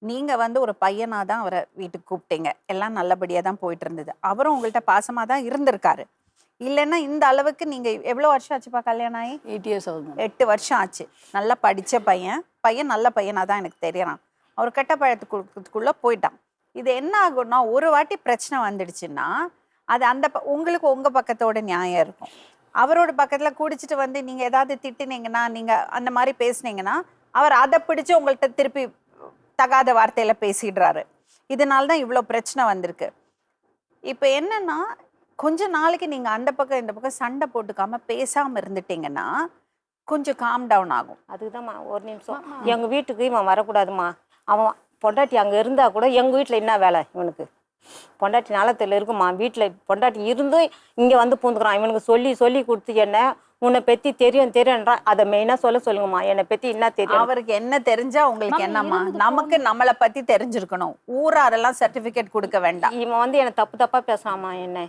நீங்க வந்து ஒரு பையனா தான் அவர வீட்டுக்கு கூப்பிட்டீங்க. எல்லாம் நல்லபடியா தான் போயிட்டு இருந்தது. அவரும் உங்கள்ட்ட பாசமா தான் இருந்திருக்காரு. இல்லன்னா இந்த அளவுக்கு நீங்க எவ்வளோ வருஷம் ஆச்சுப்பா கல்யாணம் ஆயி? 8 இயர்ஸ் ஆகுது மேடம். 8 வருஷம் ஆச்சு. நல்லா படிச்ச பையன். பையன் நல்ல பையனா தான் எனக்கு தெரியறான். அவர் கெட்ட பழக்கத்துக்குள்ள போயிட்டான். இது என்ன ஆகும்னா, ஒரு வாட்டி பிரச்சனை வந்துடுச்சுன்னா, அது அந்த உங்களுக்கு உங்க பக்கத்தோட நியாயம் இருக்கும். அவரோட பக்கத்துல குடிச்சிட்டு வந்து நீங்க ஏதாவது திட்டுனீங்கன்னா, நீங்க அந்த மாரி பேசுனீங்கன்னா, அவர் அத பிடிச்சு உங்கள்ட்ட திருப்பி தகாத வார்த்தையில பேசிடுறாரு. இதனால தான் இவ்ளோ பிரச்சனை வந்திருக்கு. இப்ப என்னன்னா, கொஞ்ச நாளைக்கு நீங்க அந்த பக்கம், இந்த பக்கம் சண்டை போட்டுக்காம பேசாம இருந்துட்டீங்கன்னா, கொஞ்சம் காம் டவுன் ஆகும். அதுக்குதாம்மா ஒரு நிமிஷம். எங்கள் வீட்டுக்கு இவன் வரக்கூடாதும்மா. அவன் பொண்டாட்டி அங்கே இருந்தால் கூட எங்கள் வீட்டில் என்ன வேலை இவனுக்கு? பொண்டாட்டி நலத்தில் இருக்குமா, வீட்டில் பொண்டாட்டி இருந்தும் இங்கே வந்து பூந்துக்கிறான். இவனுக்கு சொல்லி சொல்லி கொடுத்து என்ன உன்னை பற்றி தெரியும்ன்றா. அதை மெயினாக சொல்லுங்கம்மா, என்னை பற்றி என்ன தெரியும்? அவருக்கு என்ன தெரிஞ்சா உங்களுக்கு என்னம்மா? நமக்கு நம்மளை பத்தி தெரிஞ்சிருக்கணும். ஊராரெல்லாம் சர்டிபிகேட் கொடுக்க வேண்டாம். இவன் வந்து என்னை தப்பு தப்பாக பேசுகிறாம்மா என்ன.